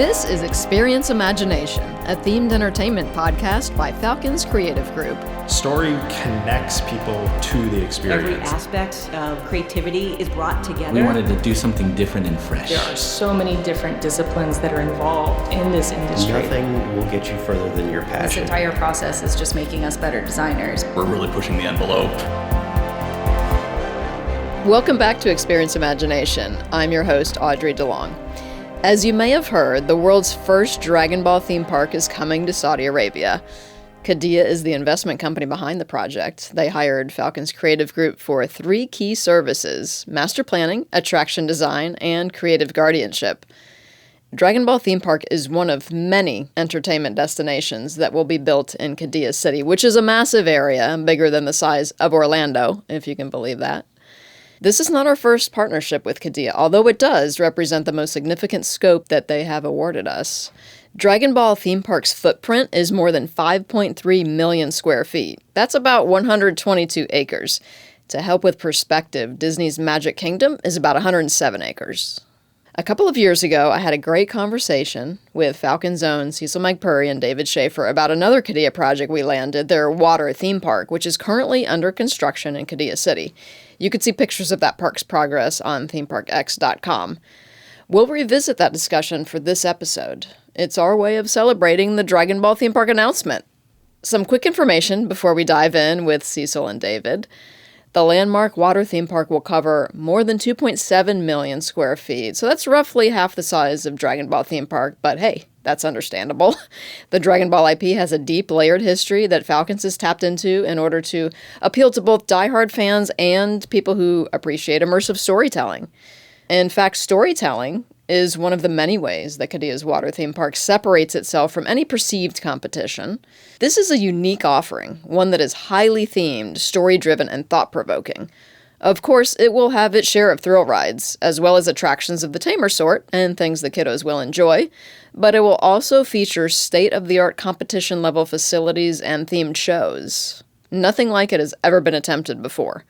This is Experience Imagination, a themed entertainment podcast by Falcon's creative group. Story connects people to the experience. Every aspect of creativity is brought together. We wanted to do something different and fresh. There are so many different disciplines that are involved in this industry. Nothing will get you further than your passion. This entire process is just making us better designers. We're really pushing the envelope. Welcome back to Experience Imagination. I'm your host, Audrey DeLong. As you may have heard, the world's first Dragon Ball theme park is coming to Saudi Arabia. Qiddiya is the investment company behind the project. They hired Falcon's creative group for 3 key services: master planning, attraction design, and creative guardianship. Dragon Ball theme park is one of many entertainment destinations that will be built in Qiddiya City, which is a massive area, bigger than the size of Orlando, if you can believe that. This is not our first partnership with Qiddiya, although it does represent the most significant scope that they have awarded us. Dragon Ball theme park's footprint is more than 5.3 million square feet. That's about 122 acres. To help with perspective, Disney's Magic Kingdom is about 107 acres. A couple of years ago, I had a great conversation with Falcon's own Cecil Magpuri and David Schaefer about another Qiddiya project we landed, their water theme park, which is currently under construction in Qiddiya City. You could see pictures of that park's progress on themeparkx.com. We'll revisit that discussion for this episode. It's our way of celebrating the Dragon Ball theme park announcement. Some quick information before we dive in with Cecil and David. The landmark water theme park will cover more than 2.7 million square feet, so that's roughly half the size of Dragon Ball theme park, but hey, that's understandable. The Dragon Ball IP has a deep, layered history that Falcons has tapped into in order to appeal to both diehard fans and people who appreciate immersive storytelling. In fact, storytelling is one of the many ways that Qiddiya's water theme park separates itself from any perceived competition. This is a unique offering, one that is highly themed, story-driven, and thought-provoking. Of course, it will have its share of thrill rides, as well as attractions of the tamer sort and things the kiddos will enjoy, but it will also feature state-of-the-art competition-level facilities and themed shows. Nothing like it has ever been attempted before.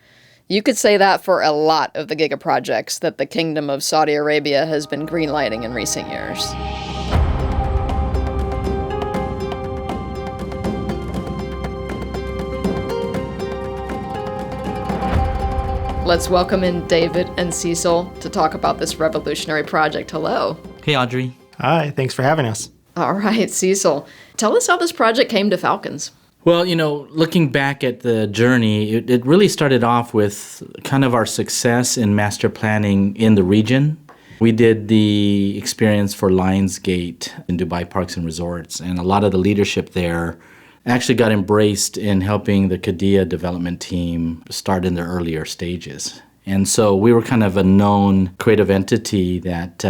You could say that for a lot of the giga projects that the Kingdom of Saudi Arabia has been greenlighting in recent years. Let's welcome in David and Cecil to talk about this revolutionary project. Hello. Hey, Audrey. Hi, thanks for having us. All right, Cecil. Tell us how this project came to Falcons. Well, looking back at the journey, it really started off with kind of our success in master planning in the region. We did the experience for Lionsgate in Dubai Parks and Resorts, and a lot of the leadership there actually got embraced in helping the Qiddiya development team start in their earlier stages. And so we were kind of a known creative entity that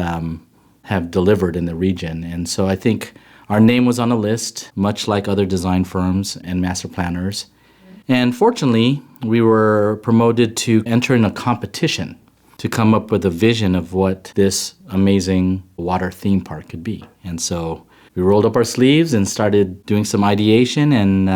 have delivered in the region. And so I think our name was on a list, much like other design firms and master planners. And fortunately, we were promoted to enter in a competition to come up with a vision of what this amazing water theme park could be. And so we rolled up our sleeves and started doing some ideation, and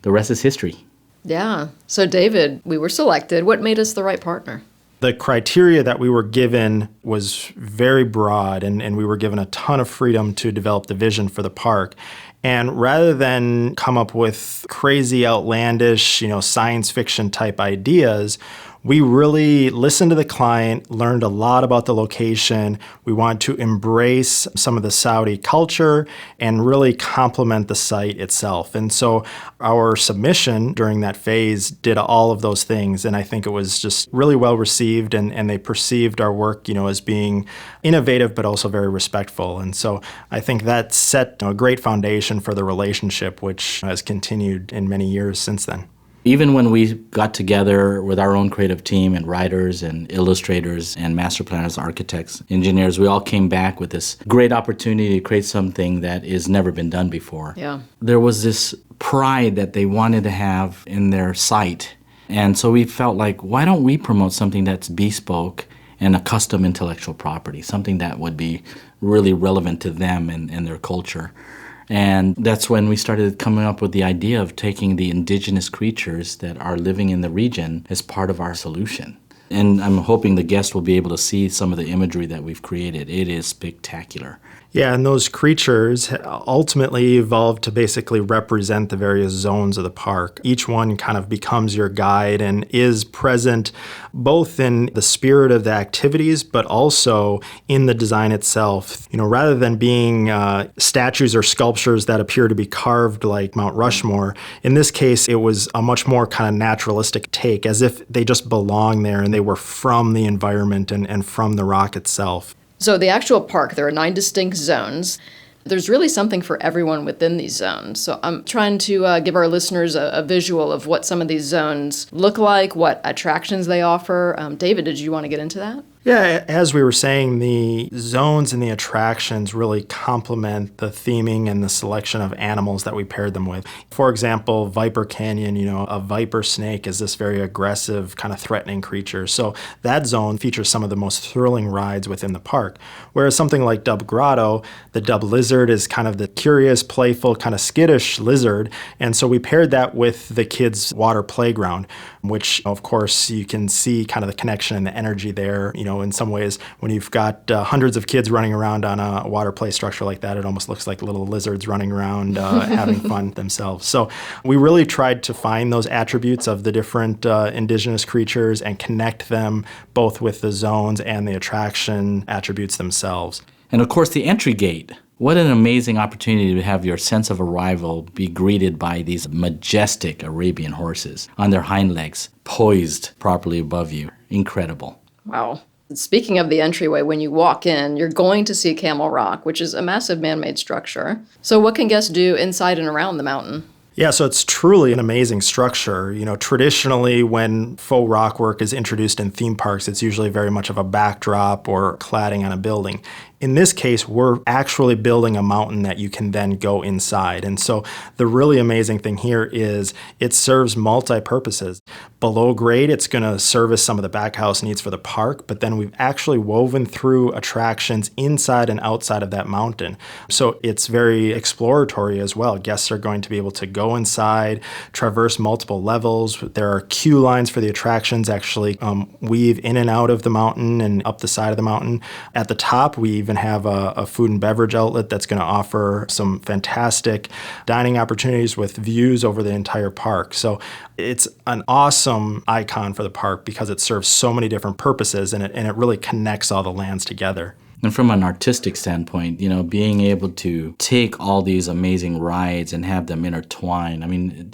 the rest is history. Yeah. So David, we were selected. What made us the right partner? The criteria that we were given was very broad, and we were given a ton of freedom to develop the vision for the park. And rather than come up with crazy, outlandish, science fiction type ideas, we really listened to the client, learned a lot about the location. We wanted to embrace some of the Saudi culture and really complement the site itself. And so our submission during that phase did all of those things. And I think it was just really well received, and they perceived our work, as being innovative, but also very respectful. And so I think that set a great foundation for the relationship, which has continued in many years since then. Even when we got together with our own creative team and writers and illustrators and master planners, architects, engineers, we all came back with this great opportunity to create something that has never been done before. Yeah. There was this pride that they wanted to have in their site. And so we felt like, why don't we promote something that's bespoke and a custom intellectual property, something that would be really relevant to them and their culture. And that's when we started coming up with the idea of taking the indigenous creatures that are living in the region as part of our solution. And I'm hoping the guests will be able to see some of the imagery that we've created. It is spectacular. Yeah, and those creatures ultimately evolved to basically represent the various zones of the park. Each one kind of becomes your guide and is present both in the spirit of the activities, but also in the design itself. Rather than being statues or sculptures that appear to be carved like Mount Rushmore, in this case, it was a much more kind of naturalistic take, as if they just belong there and they were from the environment and from the rock itself. So the actual park, there are 9 distinct zones. There's really something for everyone within these zones. So I'm trying to give our listeners a visual of what some of these zones look like, what attractions they offer. David, did you want to get into that? Yeah, as we were saying, the zones and the attractions really complement the theming and the selection of animals that we paired them with. For example, Viper Canyon, a viper snake is this very aggressive, kind of threatening creature. So that zone features some of the most thrilling rides within the park. Whereas something like Dub Grotto, the Dub Lizard is kind of the curious, playful, kind of skittish lizard. And so we paired that with the kids' water playground, which, of course, you can see kind of the connection and the energy there. In some ways, when you've got hundreds of kids running around on a water play structure like that, it almost looks like little lizards running around having fun themselves. So we really tried to find those attributes of the different indigenous creatures and connect them both with the zones and the attraction attributes themselves. And of course, the entry gate. What an amazing opportunity to have your sense of arrival be greeted by these majestic Arabian horses on their hind legs, poised properly above you. Incredible. Wow. Speaking of the entryway, when you walk in, you're going to see Camel Rock, which is a massive man-made structure. So what can guests do inside and around the mountain? Yeah, so it's truly an amazing structure. Traditionally, when faux rock work is introduced in theme parks, it's usually very much of a backdrop or cladding on a building. In this case, we're actually building a mountain that you can then go inside. And so the really amazing thing here is it serves multi-purposes. Below grade, it's going to service some of the back house needs for the park, but then we've actually woven through attractions inside and outside of that mountain. So it's very exploratory as well. Guests are going to be able to go inside, traverse multiple levels. There are queue lines for the attractions, actually weave in and out of the mountain and up the side of the mountain. At the top, we even have a food and beverage outlet that's going to offer some fantastic dining opportunities with views over the entire park. So it's an awesome icon for the park because it serves so many different purposes and it really connects all the lands together. And from an artistic standpoint, being able to take all these amazing rides and have them intertwine,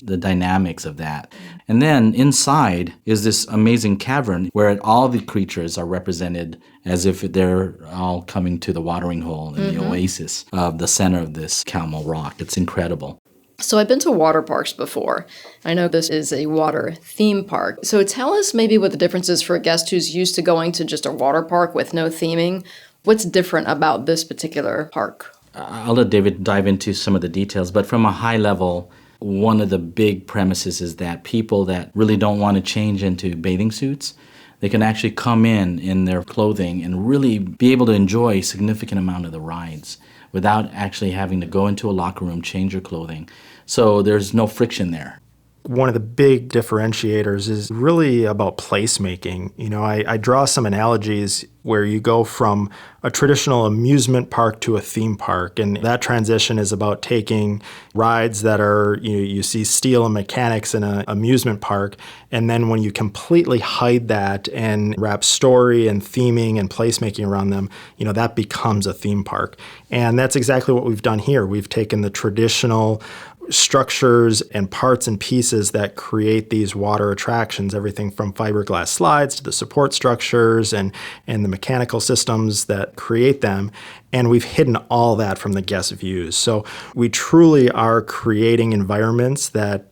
the dynamics of that. And then inside is this amazing cavern where all the creatures are represented as if they're all coming to the watering hole in the oasis of the center of this Camel Rock. It's incredible. So I've been to water parks before. I know this is a water theme park. So tell us maybe what the difference is for a guest who's used to going to just a water park with no theming. What's different about this particular park? I'll let David dive into some of the details, but from a high level, one of the big premises is that people that really don't want to change into bathing suits, they can actually come in their clothing and really be able to enjoy a significant amount of the rides without actually having to go into a locker room, change your clothing. So there's no friction there. One of the big differentiators is really about placemaking. I draw some analogies where you go from a traditional amusement park to a theme park, and that transition is about taking rides that are, you see steel and mechanics in an amusement park, and then when you completely hide that and wrap story and theming and placemaking around them, that becomes a theme park. And that's exactly what we've done here. We've taken the traditional structures and parts and pieces that create these water attractions, everything from fiberglass slides to the support structures and the mechanical systems that create them. And we've hidden all that from the guest views. So we truly are creating environments that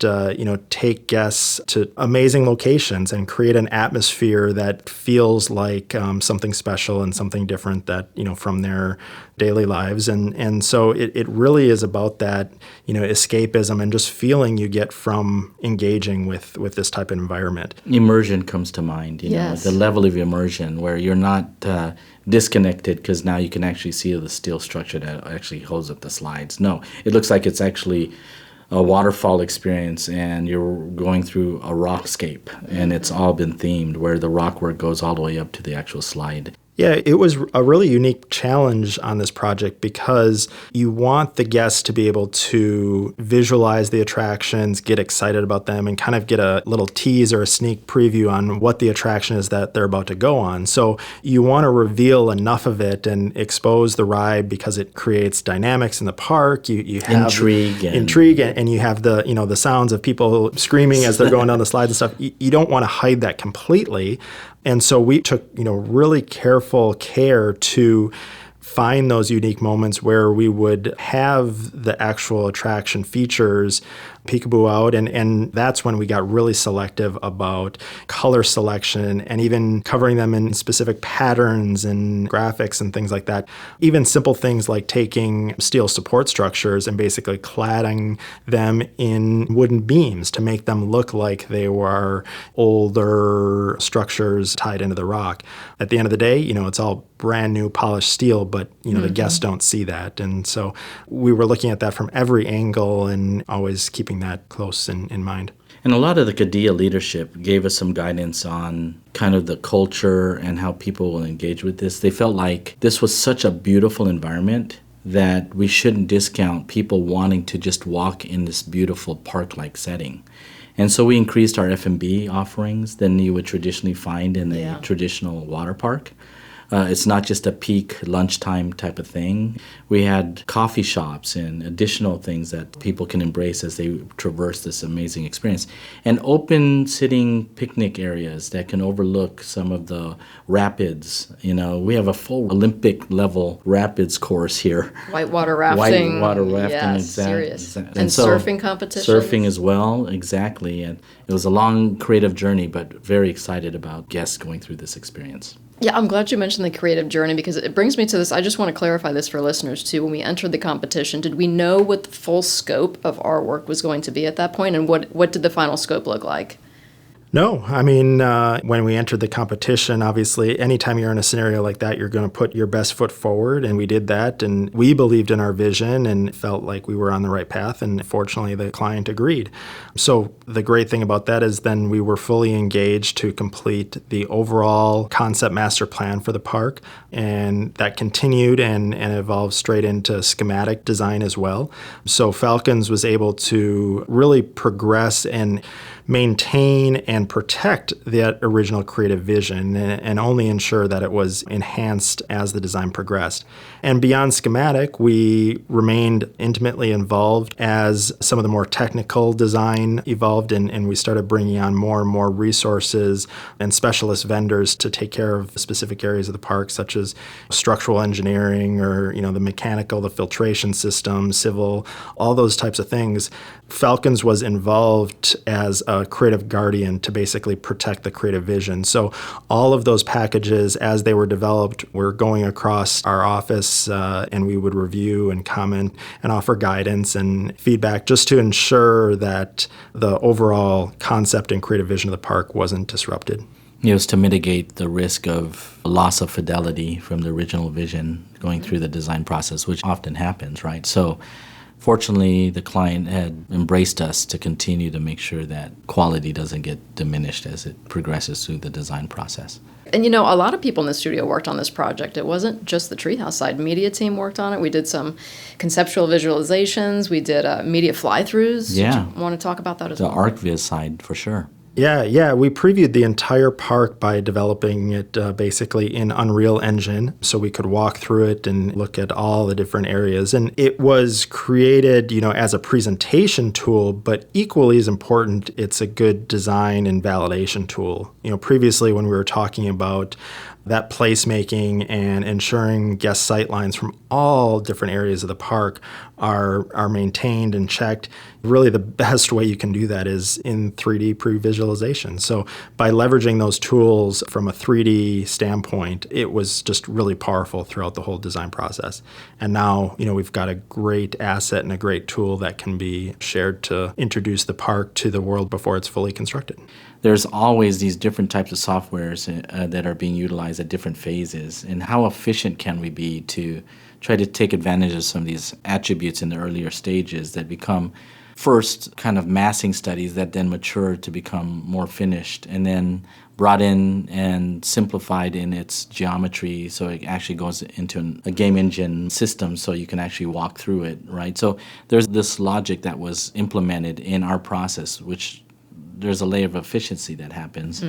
take guests to amazing locations and create an atmosphere that feels like something special and something different that from their daily lives. And so it really is about that escapism and just feeling you get from engaging with this type of environment. Immersion comes to mind. Yes. The level of immersion where you're not disconnected because now you can actually see the steel structure that actually holds up the slides. No, it looks like it's actually a waterfall experience and you're going through a rockscape and it's all been themed where the rock work goes all the way up to the actual slide. Yeah, it was a really unique challenge on this project because you want the guests to be able to visualize the attractions, get excited about them, and kind of get a little tease or a sneak preview on what the attraction is that they're about to go on. So you want to reveal enough of it and expose the ride because it creates dynamics in the park. You have intrigue, and you have the sounds of people screaming as they're going down the slides and stuff. You don't want to hide that completely. And so we took, really careful care to find those unique moments where we would have the actual attraction features peekaboo out. And that's when we got really selective about color selection and even covering them in specific patterns and graphics and things like that. Even simple things like taking steel support structures and basically cladding them in wooden beams to make them look like they were older structures tied into the rock. At the end of the day, it's all brand new polished steel, but the guests don't see that. And so we were looking at that from every angle and always keeping that close in mind. And a lot of the Qiddiya leadership gave us some guidance on kind of the culture and how people will engage with this. They felt like this was such a beautiful environment that we shouldn't discount people wanting to just walk in this beautiful park-like setting. And so we increased our F&B offerings than you would traditionally find in a traditional water park. It's not just a peak lunchtime type of thing. We had coffee shops and additional things that people can embrace as they traverse this amazing experience. And open sitting picnic areas that can overlook some of the rapids. We have a full Olympic level rapids course here. Whitewater rafting. Whitewater rafting, yeah, exactly. Serious. And so, surfing competitions. Surfing as well, exactly. And it was a long creative journey, but very excited about guests going through this experience. Yeah, I'm glad you mentioned the creative journey because it brings me to this. I just want to clarify this for listeners too. When we entered the competition, did we know what the full scope of our work was going to be at that point, and what did the final scope look like? No, when we entered the competition, obviously, anytime you're in a scenario like that, you're going to put your best foot forward, and we did that, and we believed in our vision and felt like we were on the right path, and fortunately, the client agreed. So the great thing about that is then we were fully engaged to complete the overall concept master plan for the park, and that continued and evolved straight into schematic design as well. So Falcons was able to really progress and maintain and protect that original creative vision and only ensure that it was enhanced as the design progressed. And beyond schematic, we remained intimately involved as some of the more technical design evolved, and we started bringing on more and more resources and specialist vendors to take care of specific areas of the park, such as structural engineering or the mechanical, the filtration system, civil, all those types of things. Falcons was involved as a creative guardian to basically protect the creative vision. So all of those packages, as they were developed, were going across our office, and we would review and comment and offer guidance and feedback just to ensure that the overall concept and creative vision of the park wasn't disrupted. It was to mitigate the risk of loss of fidelity from the original vision going through the design process, which often happens, right? So fortunately, the client had embraced us to continue to make sure that quality doesn't get diminished as it progresses through the design process. And a lot of people in the studio worked on this project. It wasn't just the Treehouse side. Media team worked on it. We did some conceptual visualizations. We did media fly-throughs. Yeah. Did you want to talk about that as well? The ArcViz side, for sure. Yeah. We previewed the entire park by developing it basically in Unreal Engine so we could walk through it and look at all the different areas. And it was created, as a presentation tool, but equally as important, it's a good design and validation tool. Previously when we were talking about that placemaking and ensuring guest sightlines from all different areas of the park are maintained and checked. Really the best way you can do that is in 3D pre-visualization. So by leveraging those tools from a 3D standpoint, it was just really powerful throughout the whole design process. And now, we've got a great asset and a great tool that can be shared to introduce the park to the world before it's fully constructed. There's always these different types of softwares that are being utilized at different phases. And how efficient can we be to try to take advantage of some of these attributes in the earlier stages that become first kind of massing studies that then matured to become more finished and then brought in and simplified in its geometry so it actually goes into a game engine system so you can actually walk through it, right? So there's this logic that was implemented in our process, which there's a layer of efficiency that happens.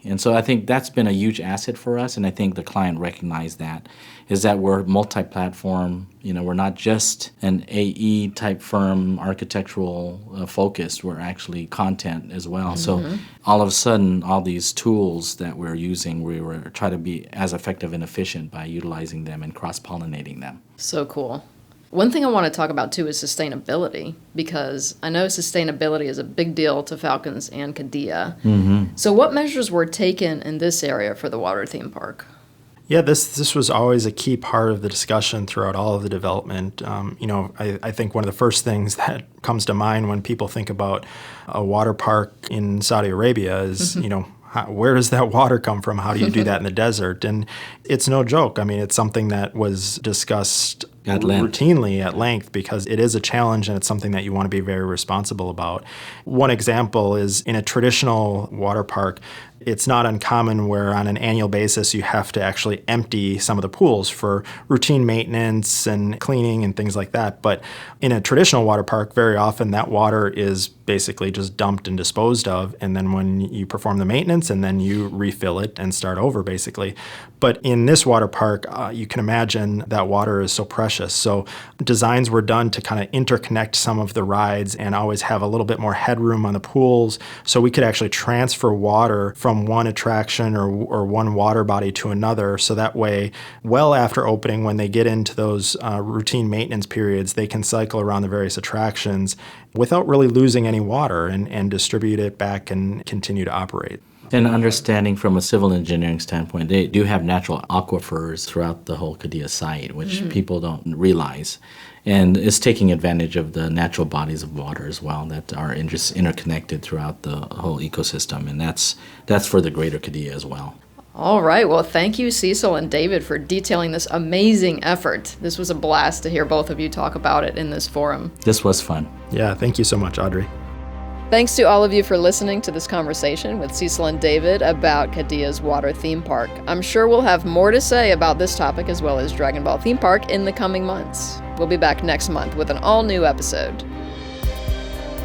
And so I think that's been a huge asset for us, and I think the client recognized that, is that we're multi-platform. We're not just an AE type firm, architectural focused. We're actually content as well. So all of a sudden, all these tools that we're using, we were trying to be as effective and efficient by utilizing them and cross-pollinating them. So cool. One thing I want to talk about, too, is sustainability, because I know sustainability is a big deal to Falcons and Qiddiya. So what measures were taken in this area for the water theme park? Yeah, this was always a key part of the discussion throughout all of the development. I think one of the first things that comes to mind when people think about a water park in Saudi Arabia is, where does that water come from? How do you do that in the desert? And it's no joke. I mean, it's something that was discussed routinely at length because it is a challenge and it's something that you want to be very responsible about. One example is in a traditional water park, it's not uncommon where on an annual basis you have to actually empty some of the pools for routine maintenance and cleaning and things like that. But in a traditional water park, very often that water is basically just dumped and disposed of. And then when you perform the maintenance and then you refill it and start over basically. But in this water park, you can imagine that water is so precious. So designs were done to kind of interconnect some of the rides and always have a little bit more headroom on the pools so we could actually transfer water from one attraction or one water body to another. So that way, well after opening, when they get into those routine maintenance periods, they can cycle around the various attractions without really losing any water and distribute it back and continue to operate. And understanding from a civil engineering standpoint, they do have natural aquifers throughout the whole Qiddiya site, which people don't realize. And it's taking advantage of the natural bodies of water as well that are interconnected throughout the whole ecosystem. And that's for the greater Qiddiya as well. All right. Well, thank you, Cecil and David, for detailing this amazing effort. This was a blast to hear both of you talk about it in this forum. This was fun. Yeah, thank you so much, Audrey. Thanks to all of you for listening to this conversation with Cecil and David about Qiddiya's water theme park. I'm sure we'll have more to say about this topic as well as Dragon Ball theme park in the coming months. We'll be back next month with an all-new episode.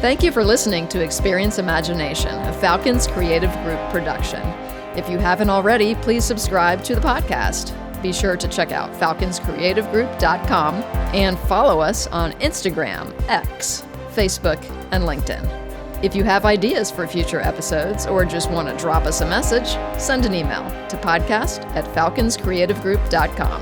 Thank you for listening to Experience Imagination, a Falcons Creative Group production. If you haven't already, please subscribe to the podcast. Be sure to check out falconscreativegroup.com and follow us on Instagram, X, Facebook, and LinkedIn. If you have ideas for future episodes or just want to drop us a message, send an email to podcast@falconscreativegroup.com.